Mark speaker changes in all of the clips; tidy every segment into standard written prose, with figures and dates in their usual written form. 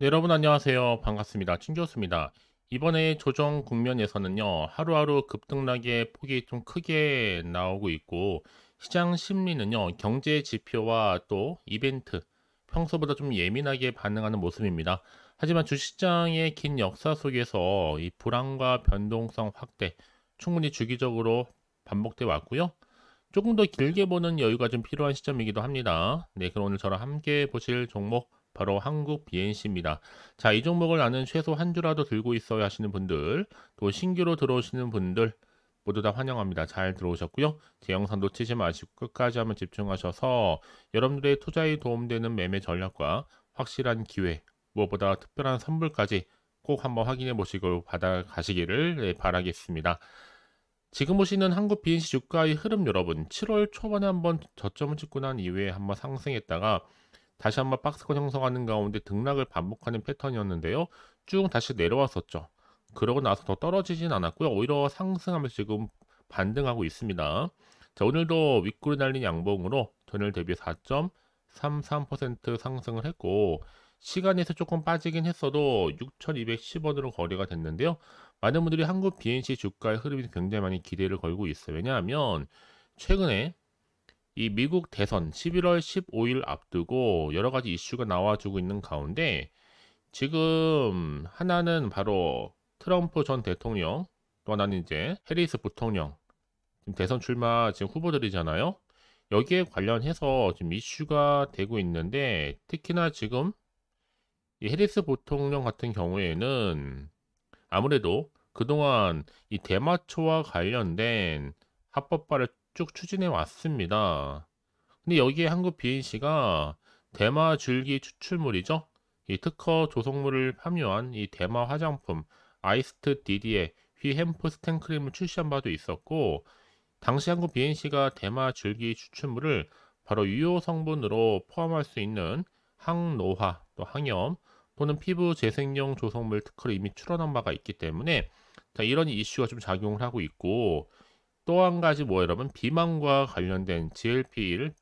Speaker 1: 네, 여러분 안녕하세요. 반갑습니다. 친교수입니다. 이번에 조정 국면에서는요, 하루하루 급등락의 폭이 좀 크게 나오고 있고, 시장 심리는요, 경제 지표와 또 이벤트, 평소보다 좀 예민하게 반응하는 모습입니다. 하지만 주시장의 긴 역사 속에서 이 불안과 변동성 확대, 충분히 주기적으로 반복돼 왔고요. 조금 더 길게 보는 여유가 좀 필요한 시점이기도 합니다. 네, 그럼 오늘 저랑 함께 보실 종목 바로 한국 BNC입니다. 자, 이 종목을 나는 최소 한 주라도 들고 있어야 하시는 분들, 또 신규로 들어오시는 분들 모두 다 환영합니다. 잘 들어오셨고요. 제 영상 놓치지 마시고 끝까지 한번 집중하셔서 여러분들의 투자에 도움되는 매매 전략과 확실한 기회, 무엇보다 특별한 선물까지 꼭 한번 확인해 보시고 받아가시기를 바라겠습니다. 지금 보시는 한국 BNC 주가의 흐름 여러분 7월 초반에 한번 저점을 찍고 난 이후에 한번 상승했다가 다시 한번 박스권 형성하는 가운데 등락을 반복하는 패턴이었는데요. 쭉 다시 내려왔었죠. 그러고 나서 더 떨어지진 않았고요. 오히려 상승하면서 지금 반등하고 있습니다. 자, 오늘도 윗골이 날린 양봉으로 전일 대비 4.33% 상승을 했고 시간에서 조금 빠지긴 했어도 6,210원으로 거래가 됐는데요. 많은 분들이 한국 BNC 주가의 흐름이 굉장히 많이 기대를 걸고 있어요. 왜냐하면 최근에 이 미국 대선 11월 15일 앞두고 여러 가지 이슈가 나와주고 있는 가운데 지금 하나는 바로 트럼프 전 대통령, 또 하나는 이제 해리스 부통령, 지금 대선 출마 지금 후보들이잖아요. 여기에 관련해서 지금 이슈가 되고 있는데 특히나 지금 이 해리스 부통령 같은 경우에는 아무래도 그동안 이 대마초와 관련된 합법화를 쭉 추진해 왔습니다. 근데 여기에 한국 BNC가 대마 줄기 추출물이죠. 이 특허 조성물을 함유한 이 대마 화장품 아이스트 디디에 휘햄프 스텐크림을 출시한 바도 있었고 당시 한국 BNC가 대마 줄기 추출물을 바로 유효 성분으로 포함할 수 있는 항노화 또 항염 또는 피부 재생용 조성물 특허를 이미 출원한 바가 있기 때문에 자, 이런 이슈가 좀 작용을 하고 있고 또 한 가지 뭐 여러분 비만과 관련된 GLP-1,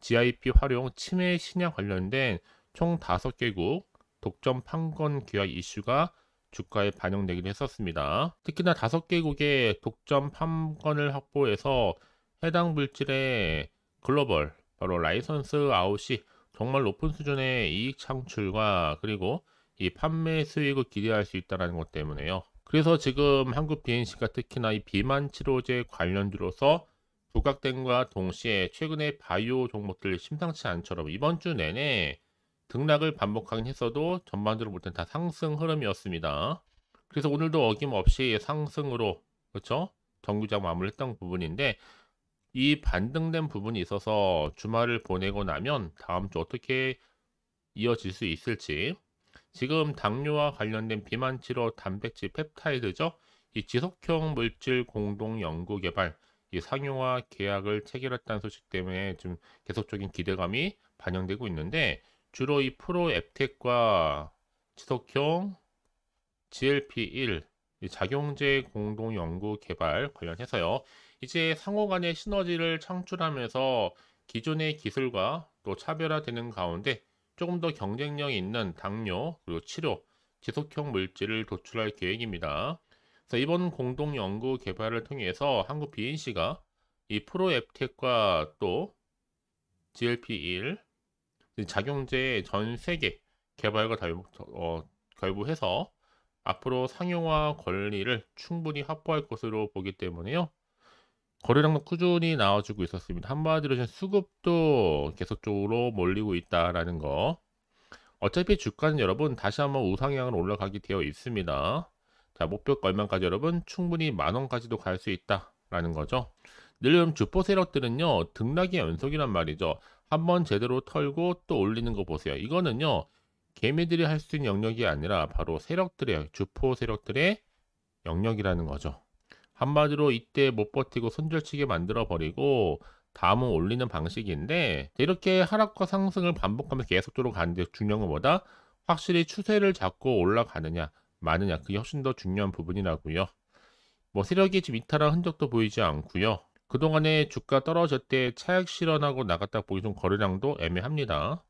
Speaker 1: GIP 활용 치매 신약 관련된 총 5개국 독점 판권 계약 이슈가 주가에 반영되기도 했었습니다. 특히나 5개국의 독점 판권을 확보해서 해당 물질의 글로벌 바로 라이선스 아웃이 정말 높은 수준의 이익 창출과 그리고 이 판매 수익을 기대할 수 있다는 것 때문에요. 그래서 지금 한국 BNC가 특히나 이 비만 치료제 관련주로서 부각됨과 동시에 최근에 바이오 종목들 심상치 않처럼 이번 주 내내 등락을 반복하긴 했어도 전반적으로 볼 땐 다 상승 흐름이었습니다. 그래서 오늘도 어김없이 상승으로 그렇죠? 정규장 마무리했던 부분인데 이 반등된 부분이 있어서 주말을 보내고 나면 다음 주 어떻게 이어질 수 있을지 지금 당뇨와 관련된 비만 치료 단백질 펩타이드죠. 이 지속형 물질 공동 연구 개발 이 상용화 계약을 체결했다는 소식 때문에 좀 계속적인 기대감이 반영되고 있는데 주로 이 프로 앱텍과 지속형 GLP-1 작용제 공동 연구 개발 관련해서요. 이제 상호 간의 시너지를 창출하면서 기존의 기술과 또 차별화되는 가운데 조금 더 경쟁력 있는 당뇨 그리고 치료 지속형 물질을 도출할 계획입니다. 그래서 이번 공동 연구 개발을 통해서 한국 BNC가 이 프로앱텍과 또 GLP-1 작용제 전 세계 개발과 결부해서 앞으로 상용화 권리를 충분히 확보할 것으로 보기 때문에요. 거래량도 꾸준히 나와주고 있었습니다. 한마디로 지금 수급도 계속적으로 몰리고 있다라는 거. 어차피 주가는 여러분 다시 한번 우상향으로 올라가게 되어 있습니다. 자, 목표가 얼마까지 여러분 충분히 10,000원까지도 갈 수 있다라는 거죠. 늘 주포 세력들은요 등락의 연속이란 말이죠. 한번 제대로 털고 또 올리는 거 보세요. 이거는요 개미들이 할 수 있는 영역이 아니라 바로 세력들의 주포 세력들의 영역이라는 거죠. 한마디로 이때 못 버티고 손절치게 만들어 버리고 다음은 올리는 방식인데 이렇게 하락과 상승을 반복하면서 계속적으로 가는데 중요한 건 뭐다? 확실히 추세를 잡고 올라가느냐 마느냐 그게 훨씬 더 중요한 부분이라고요. 뭐 세력이 지금 이탈한 흔적도 보이지 않고요. 그동안에 주가 떨어질 때 차익 실현하고 나갔다 보기 좀 거래량도 애매합니다.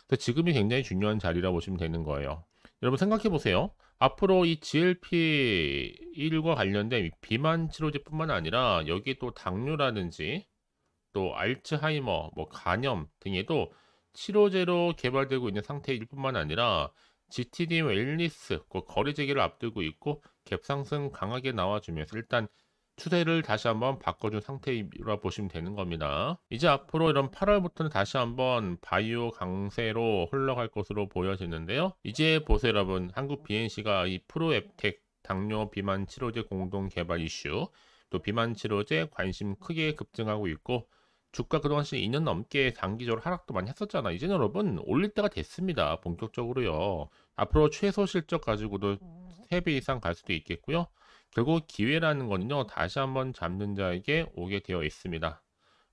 Speaker 1: 그래서 지금이 굉장히 중요한 자리라고 보시면 되는 거예요. 여러분 생각해 보세요. 앞으로 이 GLP-1과 관련된 이 비만 치료제뿐만 아니라 여기에 또 당뇨라든지 또 알츠하이머, 뭐 간염 등에도 치료제로 개발되고 있는 상태일 뿐만 아니라 GTD 웰니스 그 거래 재개를 앞두고 있고 갭 상승 강하게 나와주면서 일단 추세를 다시 한번 바꿔준 상태라 보시면 되는 겁니다. 이제 앞으로 이런 8월부터는 다시 한번 바이오 강세로 흘러갈 것으로 보여지는데요. 이제 보세요 여러분. 한국 BNC가 이 프로앱텍 당뇨 비만 치료제 공동 개발 이슈 또 비만 치료제 관심 크게 급증하고 있고 주가 그동안 2년 넘게 단기적으로 하락도 많이 했었잖아. 이제는 여러분 올릴 때가 됐습니다. 본격적으로요. 앞으로 최소 실적 가지고도 3배 이상 갈 수도 있겠고요. 결국 기회라는 거는요. 다시 한번 잡는 자에게 오게 되어 있습니다.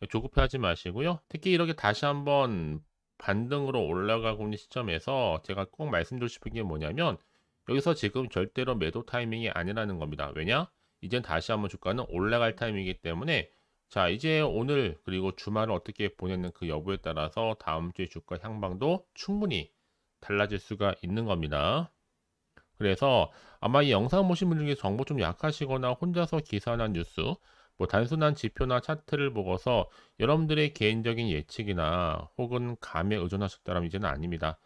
Speaker 1: 조급해하지 마시고요. 특히 이렇게 다시 한번 반등으로 올라가고 있는 시점에서 제가 꼭 말씀드리고 싶은 게 뭐냐면 여기서 지금 절대로 매도 타이밍이 아니라는 겁니다. 왜냐? 이젠 다시 한번 주가는 올라갈 타이밍이기 때문에 자 이제 오늘 그리고 주말을 어떻게 보내는 그 여부에 따라서 다음 주의 주가 향방도 충분히 달라질 수가 있는 겁니다. 그래서 아마 이 영상 보신 분 중에 정보 좀 약하시거나 혼자서 기사나 뉴스 뭐 단순한 지표나 차트를 보고서 여러분들의 개인적인 예측이나 혹은 감에 의존하셨다면 이제는 아닙니다.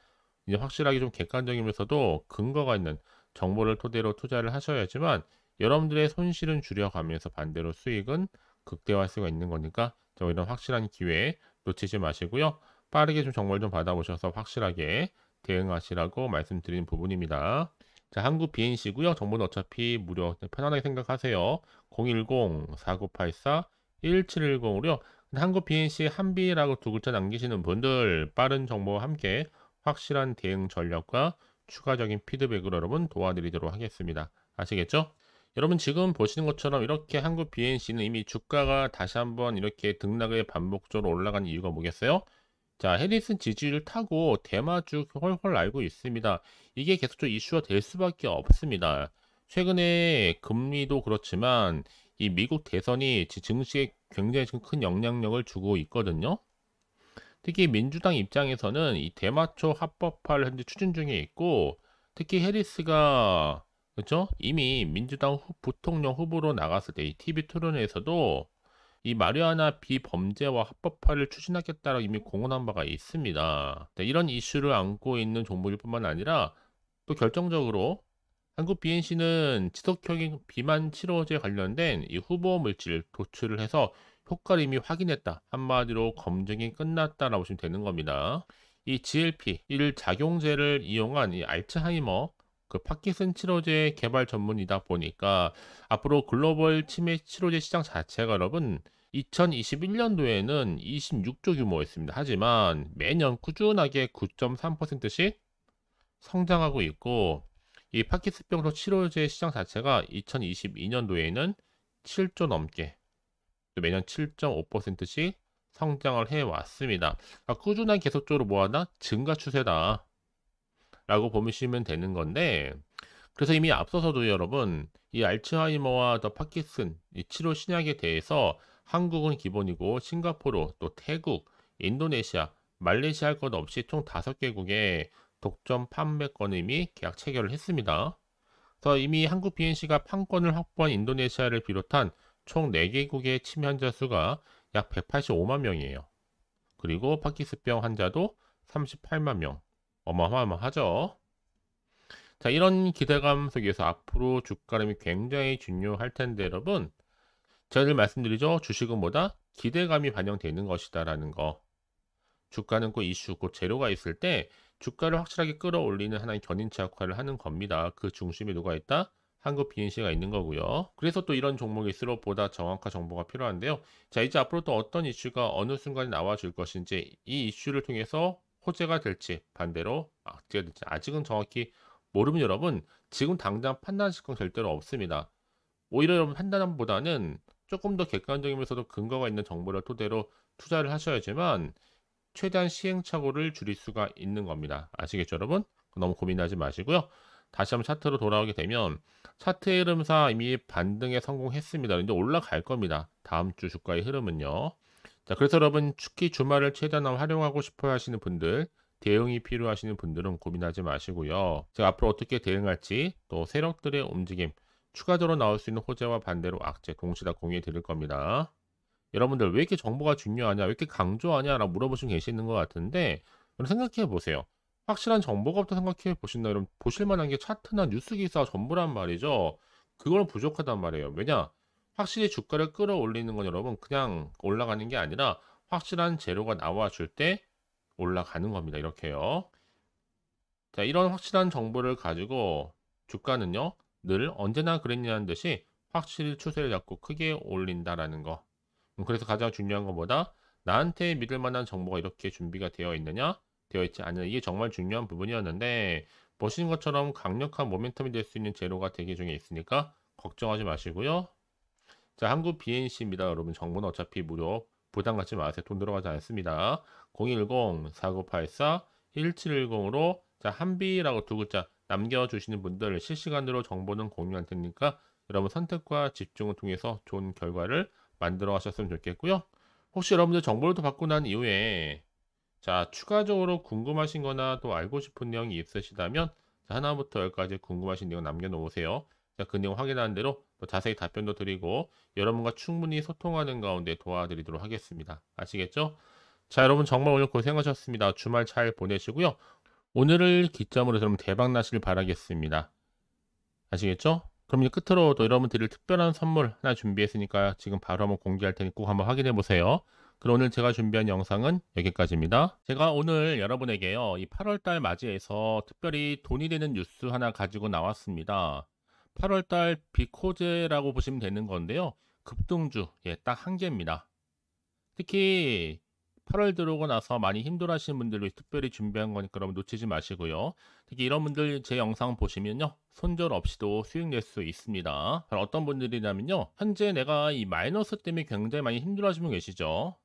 Speaker 1: 이제 확실하게 좀 객관적이면서도 근거가 있는 정보를 토대로 투자를 하셔야지만 여러분들의 손실은 줄여가면서 반대로 수익은 극대화할 수가 있는 거니까 이런 확실한 기회 놓치지 마시고요. 빠르게 좀 정보를 좀 받아보셔서 확실하게 대응하시라고 말씀드리는 부분입니다. 자, 한국 BNC고요. 정보는 어차피 무료. 편안하게 생각하세요. 010-4984-1710으로요. 한국 BNC 한비라고 두 글자 남기시는 분들 빠른 정보와 함께 확실한 대응 전략과 추가적인 피드백으로 여러분 도와드리도록 하겠습니다. 아시겠죠? 여러분 지금 보시는 것처럼 이렇게 한국 BNC는 이미 주가가 다시 한번 이렇게 등락을 반복적으로 올라간 이유가 뭐겠어요? 자, 해리슨 지지율 타고 대마주 헐헐 알고 있습니다. 이게 계속적으로 이슈가 될 수밖에 없습니다. 최근에 금리도 그렇지만 이 미국 대선이 증시에 굉장히 지금 큰 영향력을 주고 있거든요. 특히 민주당 입장에서는 이 대마초 합법화를 현재 추진 중에 있고 특히 해리스가 그렇죠? 이미 민주당 부통령 후보로 나갔을 때 이 TV 토론회에서도 이 마리아나 비범죄와 합법화를 추진하겠다라고 이미 공언한 바가 있습니다. 네, 이런 이슈를 안고 있는 종목일 뿐만 아니라 또 결정적으로 한국 BNC는 지속적인 비만 치료제 관련된 이 후보 물질 도출을 해서 효과를 이미 확인했다. 한마디로 검증이 끝났다라고 보시면 되는 겁니다. 이 GLP-1 작용제를 이용한 이 알츠하이머 그 파킨슨 치료제 개발 전문이다 보니까 앞으로 글로벌 치매 치료제 시장 자체가 여러분 2021년도에는 26조 규모였습니다. 하지만 매년 꾸준하게 9.3%씩 성장하고 있고 이 파킨슨병 치료제 시장 자체가 2022년도에는 7조 넘게 또 매년 7.5%씩 성장을 해왔습니다. 그러니까 꾸준한 계속적으로 뭐하나 증가 추세다 라고 보시면 되는 건데 그래서 이미 앞서서도 여러분 이 알츠하이머와 더 파킨슨 이 치료 신약에 대해서 한국은 기본이고 싱가포르 또 태국 인도네시아 말레이시아 할 것 없이 총 5개국에 독점 판매권을 이미 계약 체결을 했습니다. 그래서 이미 한국 BNC가 판권을 확보한 인도네시아를 비롯한 총 4개국의 치매 환자 수가 약 185만 명이에요. 그리고 파킨슨병 환자도 38만 명. 어마어마하죠. 자, 이런 기대감 속에서 앞으로 주가림이 굉장히 중요할 텐데 여러분 제가 늘 말씀드리죠. 주식은 뭐다? 기대감이 반영되는 것이다라는 거. 주가는 꼭 이슈, 곧 재료가 있을 때 주가를 확실하게 끌어올리는 하나의 견인차 역할을 하는 겁니다. 그 중심에 누가 있다? 한국 BNC가 있는 거고요. 그래서 또 이런 종목일수록 보다 정확한 정보가 필요한데요. 자, 이제 앞으로 또 어떤 이슈가 어느 순간에 나와줄 것인지 이 이슈를 통해서 호재가 될지 반대로 악재가 될지 아직은 정확히 모르면 여러분 지금 당장 판단하실 건 절대로 없습니다. 오히려 여러분 판단보다는 조금 더 객관적이면서도 근거가 있는 정보를 토대로 투자를 하셔야지만 최대한 시행착오를 줄일 수가 있는 겁니다. 아시겠죠 여러분? 너무 고민하지 마시고요. 다시 한번 차트로 돌아오게 되면 차트의 흐름상 이미 반등에 성공했습니다. 이제 올라갈 겁니다. 다음 주 주가의 흐름은요. 자, 그래서 여러분 특히 주말을 최대한 활용하고 싶어 하시는 분들 대응이 필요하시는 분들은 고민하지 마시고요. 제가 앞으로 어떻게 대응할지 또 세력들의 움직임, 추가적으로 나올 수 있는 호재와 반대로 악재 동시에 다 공유해 드릴 겁니다. 여러분들 왜 이렇게 정보가 중요하냐, 왜 이렇게 강조하냐라고 물어보시고 계시는 것 같은데 여러분 생각해 보세요. 확실한 정보가 없다 생각해 보신다 그러면 보실 만한 게 차트나 뉴스 기사 전부란 말이죠. 그거는 부족하단 말이에요. 왜냐? 확실히 주가를 끌어올리는 건 여러분 그냥 올라가는 게 아니라 확실한 재료가 나와 줄 때 올라가는 겁니다. 이렇게요. 자, 이런 확실한 정보를 가지고 주가는요, 늘 언제나 그랬냐는 듯이 확실히 추세를 잡고 크게 올린다라는 거. 그래서 가장 중요한 것보다 나한테 믿을 만한 정보가 이렇게 준비가 되어 있느냐, 되어 있지 않느냐, 이게 정말 중요한 부분이었는데, 보시는 것처럼 강력한 모멘텀이 될 수 있는 재료가 대기 중에 있으니까 걱정하지 마시고요. 자, 한국 BNC입니다. 여러분, 정보는 어차피 무료. 부담 갖지 마세요. 돈 들어가지 않습니다. 010-4984-1710으로 자, 한비라고 두 글자 남겨주시는 분들 실시간으로 정보는 공유할 테니까 여러분 선택과 집중을 통해서 좋은 결과를 만들어 가셨으면 좋겠고요. 혹시 여러분들 정보를 또 받고 난 이후에 자, 추가적으로 궁금하신 거나 또 알고 싶은 내용이 있으시다면 자, 하나부터 열까지 궁금하신 내용 남겨놓으세요. 자, 그 내용 확인하는 대로 또 자세히 답변도 드리고 여러분과 충분히 소통하는 가운데 도와드리도록 하겠습니다. 아시겠죠? 자, 여러분 정말 오늘 고생하셨습니다. 주말 잘 보내시고요. 오늘을 기점으로 여러분 대박 나시길 바라겠습니다. 아시겠죠? 그럼 이제 끝으로 또 여러분 드릴 특별한 선물 하나 준비했으니까 지금 바로 한번 공개할 테니 꼭 한번 확인해 보세요. 그럼 오늘 제가 준비한 영상은 여기까지입니다. 제가 오늘 여러분에게요, 이 8월달 맞이해서 특별히 돈이 되는 뉴스 하나 가지고 나왔습니다. 8월달 비코제라고 보시면 되는 건데요. 급등주, 예, 딱 한 개입니다. 특히 8월 들어오고 나서 많이 힘들어하시는 분들을 위해 특별히 준비한 거니까 여러분 놓치지 마시고요. 특히 이런 분들 제 영상 보시면요, 손절 없이도 수익 낼 수 있습니다. 바로 어떤 분들이냐면요, 현재 내가 이 마이너스 때문에 굉장히 많이 힘들어하시는 분 계시죠.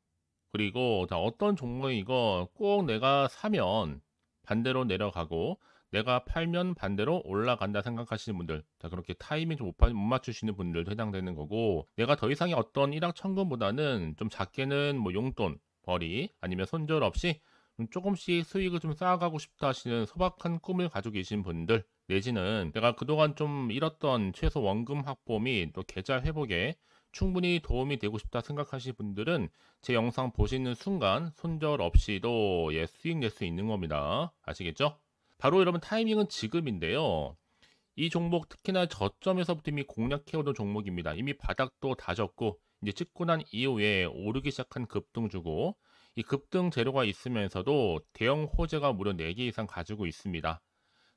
Speaker 1: 그리고 자, 어떤 종목이 이거 꼭 내가 사면 반대로 내려가고 내가 팔면 반대로 올라간다 생각하시는 분들, 자, 그렇게 타이밍 좀 못 맞추시는 분들도 해당되는 거고, 내가 더 이상의 어떤 일확천금보다는 좀 작게는 뭐 용돈 벌이 아니면 손절 없이 좀 조금씩 수익을 좀 쌓아가고 싶다 하시는 소박한 꿈을 가지고 계신 분들, 내지는 내가 그동안 좀 잃었던 최소 원금 확보 및 또 계좌 회복에 충분히 도움이 되고 싶다 생각하시는 분들은 제 영상 보시는 순간 손절 없이도 예, 수익 낼 수 있는 겁니다. 아시겠죠? 바로 여러분 타이밍은 지금인데요. 이 종목 특히나 저점에서부터 이미 공략해오던 종목입니다. 이미 바닥도 다졌고 이제 찍고 난 이후에 오르기 시작한 급등주고, 이 급등 재료가 있으면서도 대형 호재가 무려 4개 이상 가지고 있습니다.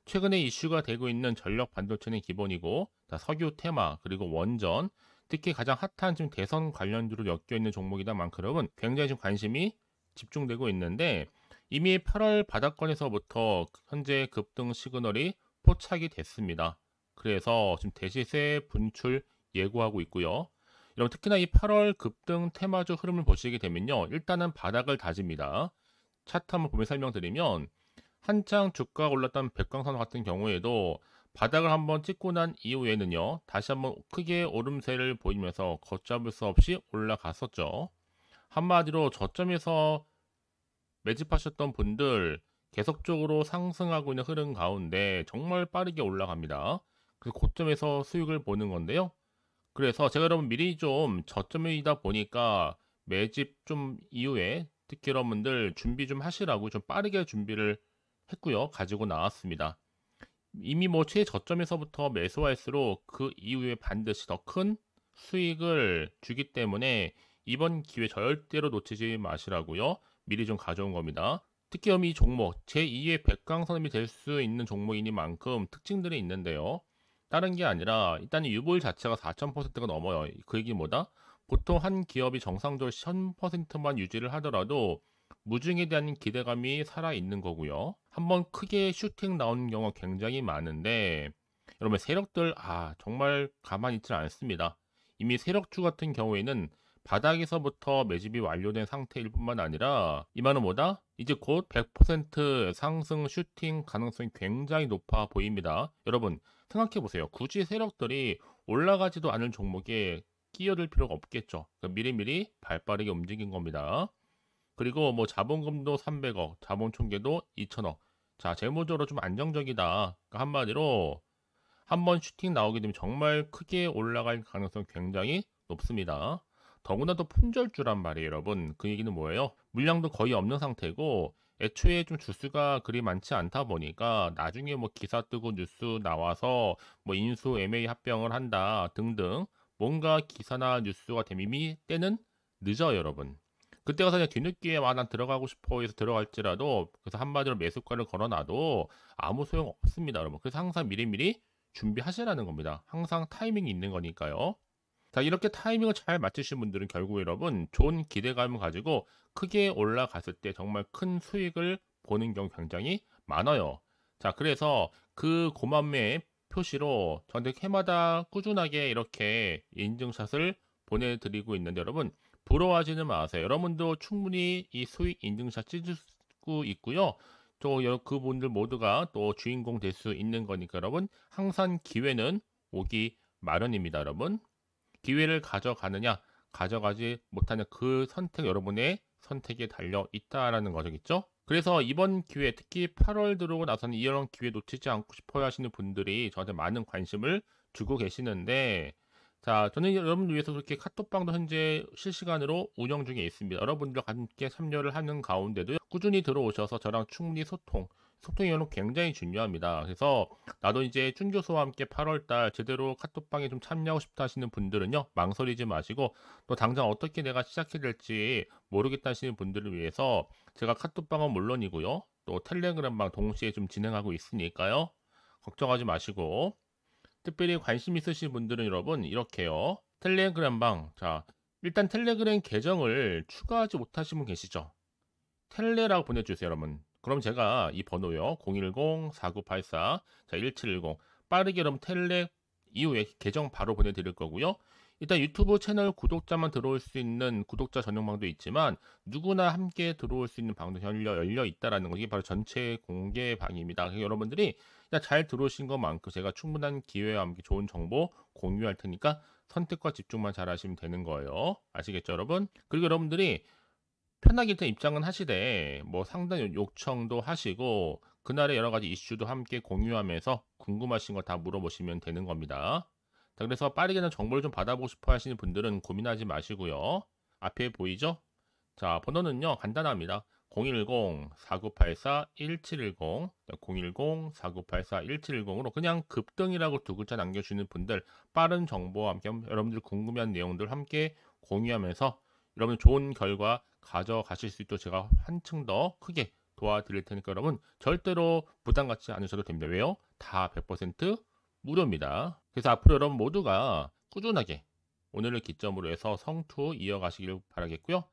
Speaker 1: 최근에 이슈가 되고 있는 전력 반도체는 기본이고, 석유 테마 그리고 원전, 특히 가장 핫한 지금 대선 관련주로 엮여 있는 종목이다 만큼은 굉장히 좀 관심이 집중되고 있는데, 이미 8월 바닥권에서부터 현재 급등 시그널이 포착이 됐습니다. 그래서 지금 대시세 분출 예고하고 있고요. 여러분 특히나 이 8월 급등 테마주 흐름을 보시게 되면요, 일단은 바닥을 다집니다. 차트 한번 보면 설명드리면, 한창 주가가 올랐던 백광선 같은 경우에도 바닥을 한번 찍고 난 이후에는요, 다시 한번 크게 오름세를 보이면서 걷잡을 수 없이 올라갔었죠. 한마디로 저점에서 매집하셨던 분들 계속적으로 상승하고 있는 흐름 가운데 정말 빠르게 올라갑니다. 그래서 고점에서 수익을 보는 건데요. 그래서 제가 여러분 미리 좀 저점이다 보니까 매집 좀 이후에 특히 여러분들 준비 좀 하시라고 좀 빠르게 준비를 했고요. 가지고 나왔습니다. 이미 뭐 최저점에서부터 매수할수록 그 이후에 반드시 더 큰 수익을 주기 때문에 이번 기회 절대로 놓치지 마시라고요. 미리 좀 가져온 겁니다. 특히 이 종목 제2의 백강선임이 될 수 있는 종목이니만큼 특징들이 있는데요. 다른 게 아니라 일단 유볼 자체가 4,000%가 넘어요. 그 얘기 뭐다? 보통 한 기업이 정상적으로 1000%만 유지를 하더라도 무중에 대한 기대감이 살아있는 거고요. 한번 크게 슈팅 나오는 경우가 굉장히 많은데 여러분 세력들 정말 가만히 있지 않습니다. 이미 세력주 같은 경우에는 바닥에서부터 매집이 완료된 상태일 뿐만 아니라 이 말은 뭐다? 이제 곧 100% 상승 슈팅 가능성이 굉장히 높아 보입니다. 여러분 생각해 보세요. 굳이 세력들이 올라가지도 않을 종목에 끼어들 필요가 없겠죠. 그러니까 미리미리 발빠르게 움직인 겁니다. 그리고 뭐 자본금도 300억, 자본 총계도 2천억. 자, 재무적으로 좀 안정적이다. 그러니까 한마디로 한번 슈팅 나오게 되면 정말 크게 올라갈 가능성이 굉장히 높습니다. 더구나 또 품절주란 말이에요, 여러분. 그 얘기는 뭐예요? 물량도 거의 없는 상태고 애초에 좀 주수가 그리 많지 않다 보니까 나중에 뭐 기사 뜨고 뉴스 나와서 뭐 인수 MA 합병을 한다 등등 뭔가 기사나 뉴스가 되면 이미 때는 늦어요, 여러분. 그때 가서 그냥 뒤늦게 난 들어가고 싶어 해서 들어갈지라도 그래서 한마디로 매수가를 걸어놔도 아무 소용 없습니다, 여러분. 그래서 항상 미리미리 준비하시라는 겁니다. 항상 타이밍이 있는 거니까요. 자, 이렇게 타이밍을 잘 맞추신 분들은 결국 여러분 좋은 기대감을 가지고 크게 올라갔을 때 정말 큰 수익을 보는 경우 굉장히 많아요. 자, 그래서 그 고만매의 표시로 저한테 해마다 꾸준하게 이렇게 인증샷을 보내드리고 있는데 여러분 부러워하지는 마세요. 여러분도 충분히 이 수익 인증샷 찍을 수 있고요. 또 그분들 모두가 또 주인공 될 수 있는 거니까 여러분 항상 기회는 오기 마련입니다, 여러분. 기회를 가져가느냐, 가져가지 못하는 그 선택 여러분의 선택에 달려 있다라는 거겠죠. 그래서 이번 기회, 특히 8월 들어오고 나서는 이런 기회 놓치지 않고 싶어 하시는 분들이 저한테 많은 관심을 주고 계시는데 자, 저는 여러분들 위해서 그렇게 카톡방도 현재 실시간으로 운영 중에 있습니다. 여러분들과 함께 참여를 하는 가운데도 꾸준히 들어오셔서 저랑 충분히 소통이 여러분 굉장히 중요합니다. 그래서 나도 이제 준 교수와 함께 8월달 제대로 카톡방에 좀 참여하고 싶다 하시는 분들은요, 망설이지 마시고 또 당장 어떻게 내가 시작해야 될지 모르겠다 하시는 분들을 위해서 제가 카톡방은 물론이고요, 또 텔레그램방 동시에 좀 진행하고 있으니까요, 걱정하지 마시고 특별히 관심 있으신 분들은 여러분 이렇게요. 텔레그램방. 자, 일단 텔레그램 계정을 추가하지 못하신 분 계시죠? 텔레라고 보내주세요, 여러분. 그럼 제가 이 번호요. 010-4984-1710 빠르게 여러분 텔레 이후에 계정 바로 보내드릴 거고요. 일단 유튜브 채널 구독자만 들어올 수 있는 구독자 전용방도 있지만 누구나 함께 들어올 수 있는 방도 열려 있다라는 거 이게 바로 전체 공개 방입니다. 그래서 여러분들이 잘 들어오신 것만큼 제가 충분한 기회와 함께 좋은 정보 공유할 테니까 선택과 집중만 잘 하시면 되는 거예요. 아시겠죠, 여러분? 그리고 여러분들이 편하게 일단 입장은 하시되 뭐 상담 요청도 하시고 그날의 여러 가지 이슈도 함께 공유하면서 궁금하신 거 다 물어보시면 되는 겁니다. 자, 그래서 빠르게는 정보를 좀 받아보고 싶어 하시는 분들은 고민하지 마시고요. 앞에 보이죠? 자, 번호는요, 간단합니다. 010-4984-1710, 010-4984-1710으로 그냥 급등이라고 두 글자 남겨주시는 분들, 빠른 정보와 함께 여러분들 궁금한 내용들 함께 공유하면서 여러분 좋은 결과 가져가실 수 있도록 제가 한층 더 크게 도와드릴 테니까 여러분 절대로 부담 갖지 않으셔도 됩니다. 왜요? 다 100% 무료입니다. 그래서 앞으로 여러분 모두가 꾸준하게 오늘을 기점으로 해서 성투 이어가시길 바라겠고요.